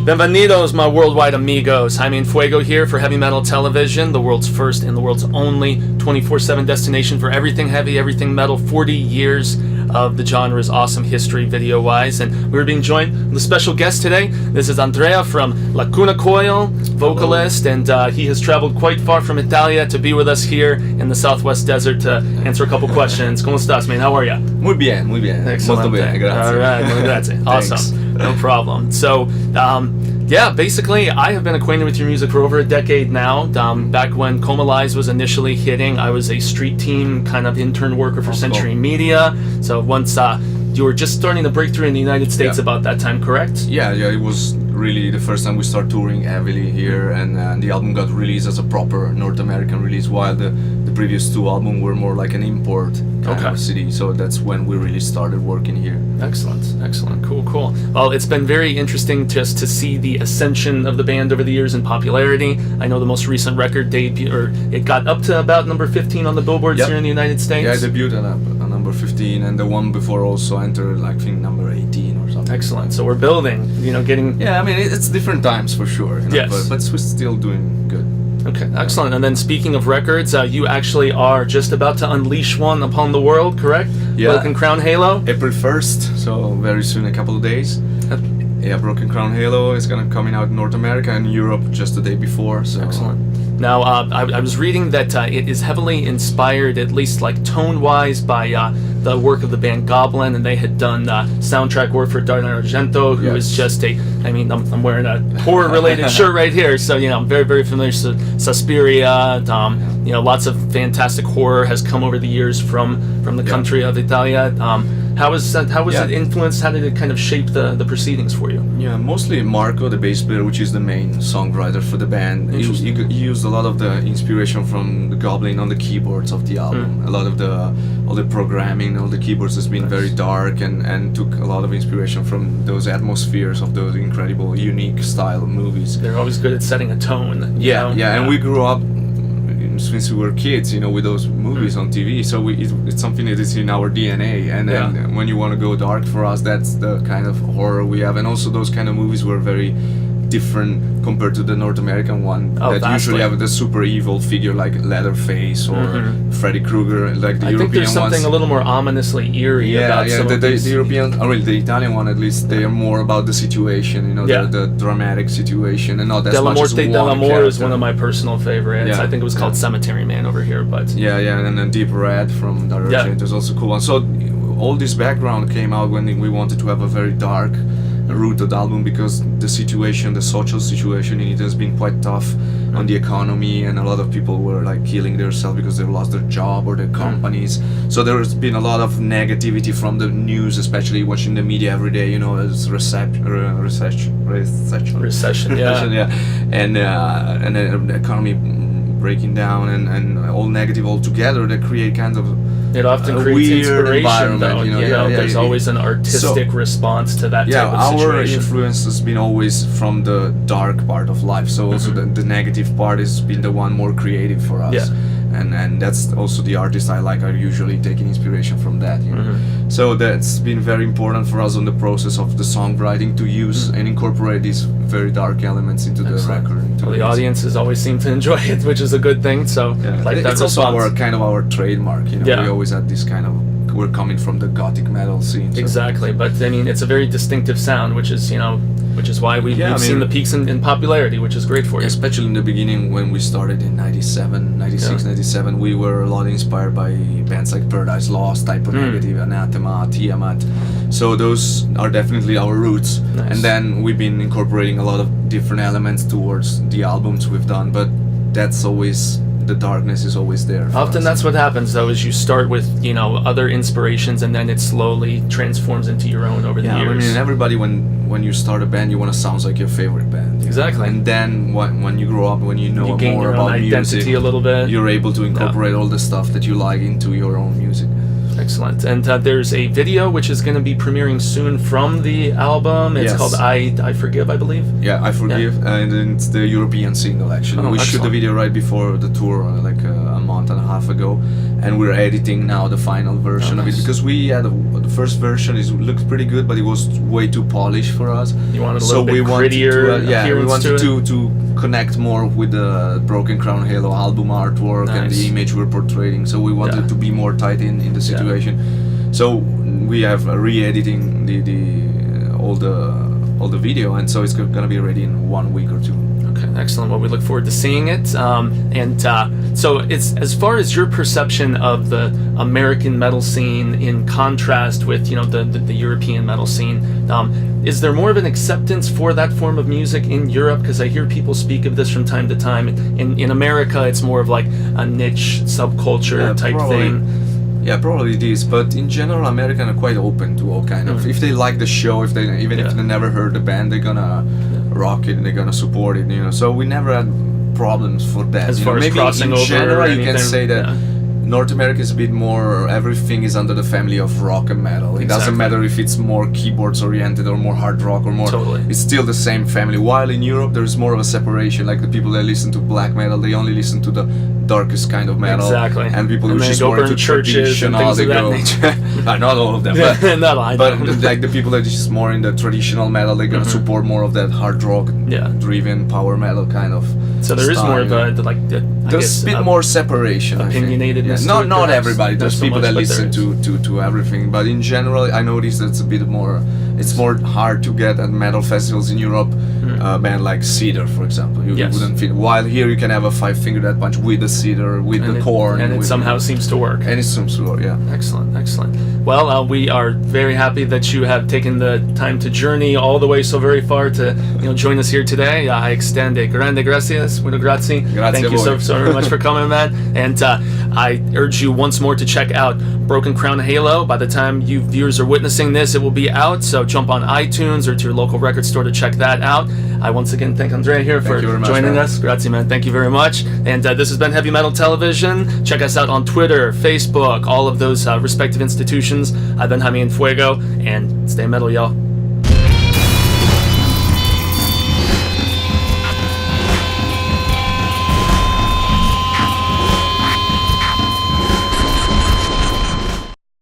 Bienvenidos, my worldwide amigos. Jaime and Fuego here for Heavy Metal Television, the world's first and the world's only 24/7 destination for everything heavy, everything metal. 40 years of the genre's awesome history video-wise, and we're being joined with a special guest today. This is Andrea from LACUNA COIL, vocalist, and he has traveled quite far from Italia to be with us here in the Southwest Desert to answer a couple questions. ¿Cómo estás, man? How are you? Muy bien, muy bien. Excellent. Molto bene, grazie. All right, well, grazie. Awesome. No problem. So, yeah, basically, I have been acquainted with your music for over a decade now. Back when Coma Lies was initially hitting, I was a street team kind of intern worker for Century Media. So once you were just starting to break through in the United States about that time, correct? Yeah, it was really the first time we started touring heavily here, and the album got released as a proper North American release, while the previous two albums were more like an import kind of CD. So that's when we really started working here. Excellent, cool. Well, it's been very interesting just to see the ascension of the band over the years in popularity. I know the most recent record debut, or it got up to about number 15 on the billboards here in the United States. Yeah, I debuted on number 15, and the one before also entered, like, I think, number 18 or something. Excellent. So we're building, getting... Yeah, I mean, it's different times for sure. Yes. But we're still doing good. Okay, excellent. And then speaking of records, you actually are just about to unleash one upon the world, correct? Yeah. Broken Crown Halo? April 1st, so very soon, a couple of days. Yeah, Broken Crown Halo is gonna coming out in North America and Europe just the day before. So. Excellent. Now, I was reading that it is heavily inspired, at least like tone-wise, by the work of the band Goblin, and they had done soundtrack work for Dario Argento, who is just I'm wearing a horror-related shirt right here, so I'm very, very familiar. Suspiria, lots of fantastic horror has come over the years from the country of Italia. How was it influenced? How did it kind of shape the proceedings for you? Yeah, mostly Marco, the bass player, which is the main songwriter for the band. He used a lot of the inspiration from the Goblin on the keyboards of the album. A lot of all the programming, all the keyboards has been very dark, and took a lot of inspiration from those atmospheres of those incredible, unique style movies. They're always good at setting a tone. Yeah, and we grew up since we were kids, with those movies on TV. So it's something that is in our DNA. And then when you want to go dark, for us, that's the kind of horror we have. And also those kind of movies were very different compared to the North American one that usually have the super evil figure like Leatherface or Freddy Krueger, like the I European think there's something ones. a little more ominously eerie about some of these. The European, or really the Italian one at least, they are more about the situation, the dramatic situation, and not as much as one Della Morte character. is one of my personal favorites. I think it was called Cemetery Man over here, but and then Deep Red from Dario Argento is also cool. And so all this background came out when we wanted to have a very dark rooted album, because the social situation in it has been quite tough on the economy, and a lot of people were like killing themselves because they lost their job or their companies. So there's been a lot of negativity from the news, especially watching the media every day. As recession, and the economy breaking down, and all negative altogether, that create kind of it often a creates weird inspiration, though. environment. There's always an artistic response to that type of situation. Our influence has been always from the dark part of life. So also the negative part has been the one more creative for us. Yeah. And that's also the artists I like are usually taking inspiration from that. So that's been very important for us on the process of the songwriting, to use and incorporate these very dark elements into the record. Well, the audiences always seem to enjoy it, which is a good thing. So it's also our trademark. We always had this kind of, we're coming from the gothic metal scene. So. Exactly, but I mean, it's a very distinctive sound, which is why we've seen the peaks in popularity, which is great for you. Especially in the beginning when we started in 97, we were a lot inspired by bands like Paradise Lost, Typo Negative, Anathema, Tiamat. So those are definitely our roots. Nice. And then we've been incorporating a lot of different elements towards the albums we've done, but that's always, the darkness is always there. Often that's what happens, though, is you start with other inspirations, and then it slowly transforms into your own over the years. I mean, everybody, when you start a band, you want to sound like your favorite band. Exactly. And then when you grow up, when you know gain more your own about identity music, a little bit. You're able to incorporate all the stuff that you like into your own music. Excellent. And there's a video which is going to be premiering soon from the album. It's called I Forgive, I believe. Yeah, I Forgive, and it's the European single actually. We shoot the video right before the tour, like a month month and a half ago, and we're editing now the final version of it, because we had the first version looked pretty good, but it was way too polished for us. You wanted a so little bit we wanted grittier we wanted to to connect more with the Broken Crown Halo album artwork and the image we're portraying. So we wanted to be more tied in the situation. So we have re-editing all the video, and so it's gonna be ready in 1 week or two. Okay, excellent. Well, we look forward to seeing it. So it's, as far as your perception of the American metal scene in contrast with, the European metal scene, is there more of an acceptance for that form of music in Europe? Because I hear people speak of this from time to time. In America, it's more of like a niche subculture type thing. Yeah, probably it is, but in general, Americans are quite open to all kind of. If they like the show, if they never heard the band, they're gonna rock it and they're gonna support it. So we never had problems for that. As far as maybe crossing in over, general, you can anything, say that North America is a bit more. Everything is under the family of rock and metal. It doesn't matter if it's more keyboards oriented or more hard rock or more. Totally. It's still the same family. While in Europe, there is more of a separation. Like the people that listen to black metal, they only listen to the darkest kind of metal. Exactly. And people who they just go more burn into churches and things they of that go. nature. Not all of them, but like the people that are just more in the traditional metal, they're gonna support more of that hard rock driven power metal kind of. So there is more of there's a bit more separation. Opinionatedness. Not everybody. There's so people much, that listen to everything, but in general, I noticed that it's a bit more. It's more hard to get at metal festivals in Europe. A band like Cedar, for example, you wouldn't fit. While here you can have a 5-finger Death Punch with the Cedar, with the Corn, and it somehow seems to work. And it seems to work, yeah. Excellent. Well, we are very happy that you have taken the time to journey all the way so very far to join us here today. I extend a grande gracias, muito grazie. Thank you so very much for coming, man. And I urge you once more to check out Broken Crown Halo. By the time you viewers are witnessing this, it will be out. So jump on iTunes or to your local record store to check that out. I once again thank Andrea here for joining us. Grazie, man. Thank you very much. And this has been Heavy Metal Television. Check us out on Twitter, Facebook, all of those respective institutions. I've been Jaime and Fuego, and stay metal, y'all.